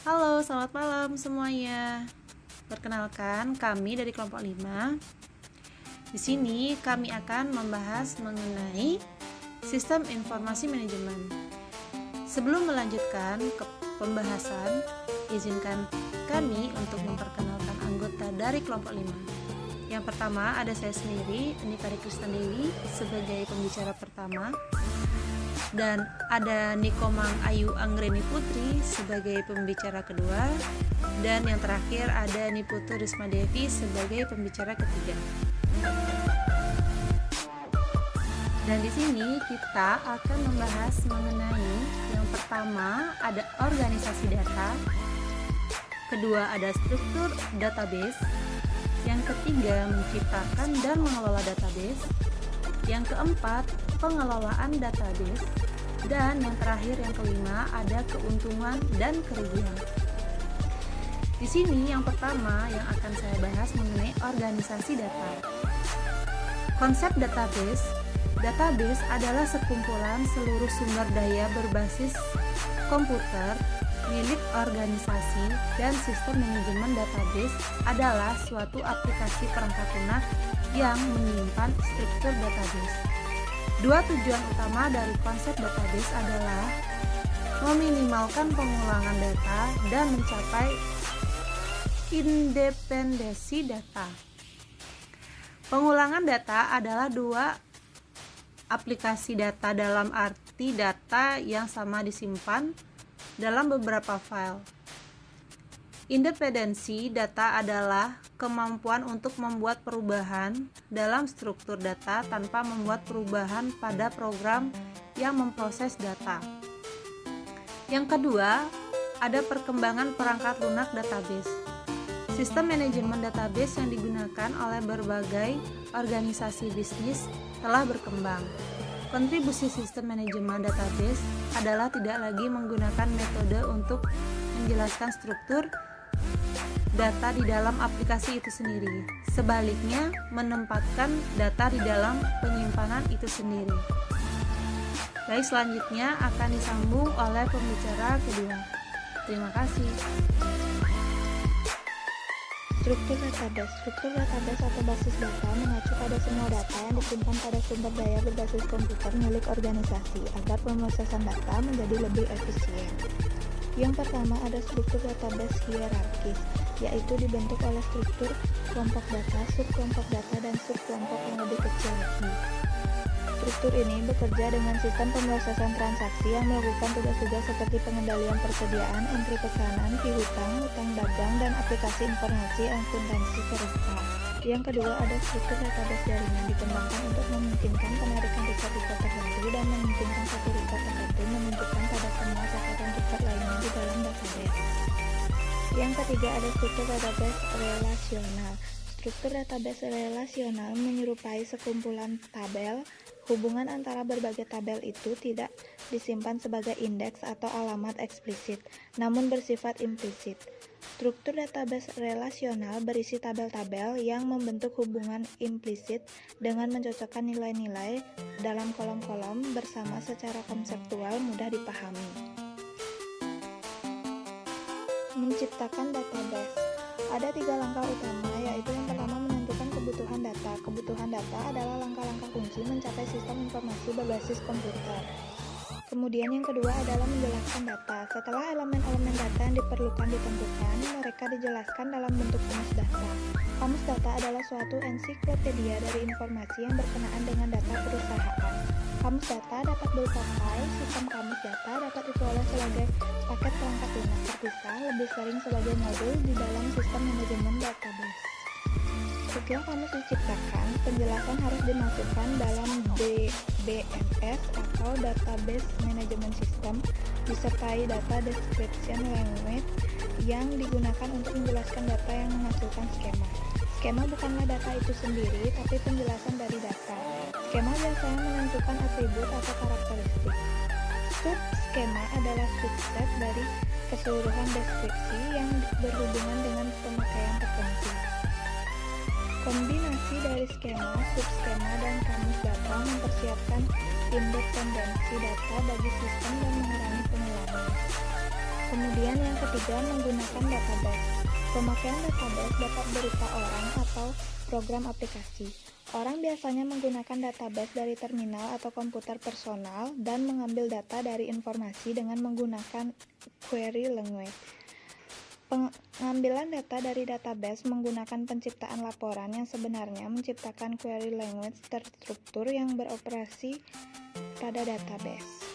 Halo, selamat malam semuanya. Perkenalkan, kami dari kelompok 5. Di sini kami akan membahas mengenai sistem informasi manajemen. Sebelum melanjutkan ke pembahasan, izinkan kami untuk memperkenalkan anggota dari kelompok 5. Yang pertama ada saya sendiri, Nikari Krisnandewi sebagai pembicara pertama. Dan ada Nikomang Ayu Anggreni Putri sebagai pembicara kedua, dan yang terakhir ada Niputu Risma Devi sebagai pembicara ketiga. Dan di sini kita akan membahas mengenai yang pertama ada organisasi data, kedua ada struktur database, yang ketiga menciptakan dan mengelola database, yang keempat pengelolaan database, dan yang terakhir yang kelima ada keuntungan dan kerugian. Di sini yang pertama yang akan saya bahas mengenai organisasi data. Konsep database. Database adalah sekumpulan seluruh sumber daya berbasis komputer milik organisasi, dan sistem manajemen database adalah suatu aplikasi perangkat lunak yang menyimpan struktur database. Dua tujuan utama dari konsep database adalah meminimalkan pengulangan data dan mencapai independensi data. Pengulangan data adalah dua aplikasi data dalam arti data yang sama disimpan dalam beberapa file. Independensi data adalah kemampuan untuk membuat perubahan dalam struktur data tanpa membuat perubahan pada program yang memproses data. Yang kedua, ada perkembangan perangkat lunak database. Sistem manajemen database yang digunakan oleh berbagai organisasi bisnis telah berkembang. Kontribusi sistem manajemen database adalah tidak lagi menggunakan metode untuk menjelaskan struktur data di dalam aplikasi itu sendiri. Sebaliknya, menempatkan data di dalam penyimpanan itu sendiri. Baik, selanjutnya akan disambung oleh pembicara kedua. Terima kasih. Struktur database. Struktur database atau basis data mengacu pada semua data yang disimpan pada sumber daya berbasis komputer milik organisasi agar pemrosesan data menjadi lebih efisien. Yang pertama ada struktur database hierarkis, yaitu dibentuk oleh struktur kelompok data, subkelompok data, dan subkelompok yang lebih kecil lagi. Struktur ini bekerja dengan sistem pemrosesan transaksi yang melakukan tugas-tugas seperti pengendalian persediaan, entry pesanan, piutang, hutang dagang, dan aplikasi informasi akuntansi serta. Yang kedua ada struktur database jaringan, dikembangkan untuk memungkinkan penarikan record-record tertentu dan memungkinkan satu record tertentu menunjukkan pada semua catatan record lainnya di dalam database. Yang ketiga ada struktur database relasional. Struktur database relasional menyerupai sekumpulan tabel. Hubungan antara berbagai tabel itu tidak disimpan sebagai indeks atau alamat eksplisit, namun bersifat implisit. Struktur database relasional berisi tabel-tabel yang membentuk hubungan implisit dengan mencocokkan nilai-nilai dalam kolom-kolom bersama secara konseptual mudah dipahami. Menciptakan database. Ada 3 langkah utama, yaitu yang pertama menentukan kebutuhan data. Kebutuhan data adalah langkah-langkah kunci mencapai sistem informasi berbasis komputer. Kemudian yang kedua adalah menjelaskan data. Setelah elemen-elemen data yang diperlukan ditentukan, mereka dijelaskan dalam bentuk kamus data. Kamus data adalah suatu ensiklopedia dari informasi yang berkenaan dengan data perusahaan. Kamus data dapat berupa file. Sistem kamus data dapat diperoleh sebagai paket perangkat lunak terpisah, lebih sering sebagai modul di dalam sistem manajemen database. Setelah kamus diciptakan, penjelasan harus dimasukkan dalam DBMS atau Database Management System, disertai data description language yang digunakan untuk menjelaskan data yang menghasilkan skema. Skema bukanlah data itu sendiri, tapi penjelasan dari data. Skema biasanya menentukan atribut atau karakteristik. Subskema adalah subset dari keseluruhan deskripsi yang berhubungan dengan pemakaian tertentu. Kombinasi dari skema, subskema, dan kamus data mempersiapkan independensi data bagi sistem dan mengurangi pengulangan. Kemudian yang ketiga, menggunakan database. Pemakaian database dapat berupa orang atau program aplikasi. Orang biasanya menggunakan database dari terminal atau komputer personal dan mengambil data dari informasi dengan menggunakan query language. Pengambilan data dari database menggunakan penciptaan laporan yang sebenarnya menciptakan query language terstruktur yang beroperasi pada database.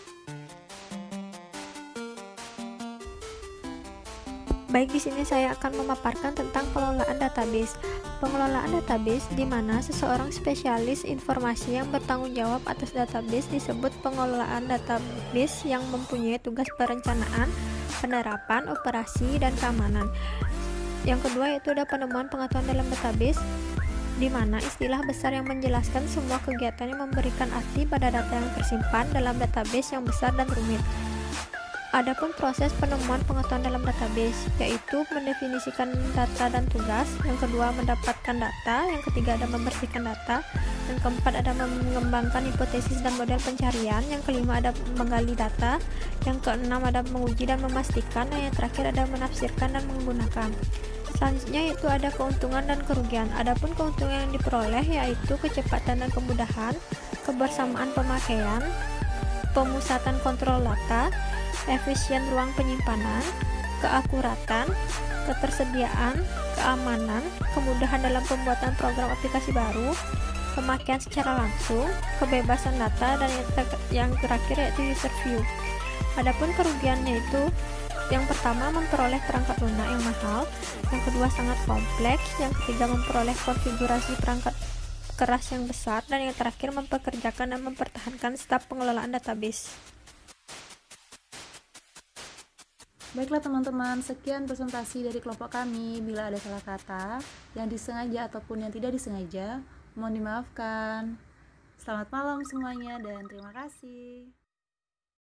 Baik, di sini saya akan memaparkan tentang pengelolaan database. Pengelolaan database di mana seseorang spesialis informasi yang bertanggung jawab atas database disebut pengelolaan database yang mempunyai tugas perencanaan, penerapan, operasi, dan keamanan. Yang kedua yaitu ada penemuan pengetahuan dalam database, di mana istilah besar yang menjelaskan semua kegiatan yang memberikan arti pada data yang tersimpan dalam database yang besar dan rumit. Adapun proses penemuan pengetahuan dalam database, yaitu mendefinisikan data dan tugas, yang kedua mendapatkan data, yang ketiga ada membersihkan data, yang keempat ada mengembangkan hipotesis dan model pencarian, yang kelima ada menggali data, yang keenam ada menguji dan memastikan, dan yang terakhir ada menafsirkan dan menggunakan. Selanjutnya yaitu ada keuntungan dan kerugian. Adapun keuntungan yang diperoleh yaitu kecepatan dan kemudahan, kebersamaan pemakaian, pemusatan kontrol data, efisien ruang penyimpanan, keakuratan, ketersediaan, keamanan, kemudahan dalam pembuatan program aplikasi baru, pemakaian secara langsung, kebebasan data, dan yang terakhir yaitu user view. Adapun kerugiannya itu yang pertama memperoleh perangkat lunak yang mahal, yang kedua sangat kompleks, yang ketiga memperoleh konfigurasi perangkat keras yang besar, dan yang terakhir mempekerjakan dan mempertahankan staf pengelolaan database. Baiklah teman-teman, sekian presentasi dari kelompok kami. Bila ada salah kata yang disengaja ataupun yang tidak disengaja, mohon dimaafkan. Selamat malam semuanya dan terima kasih.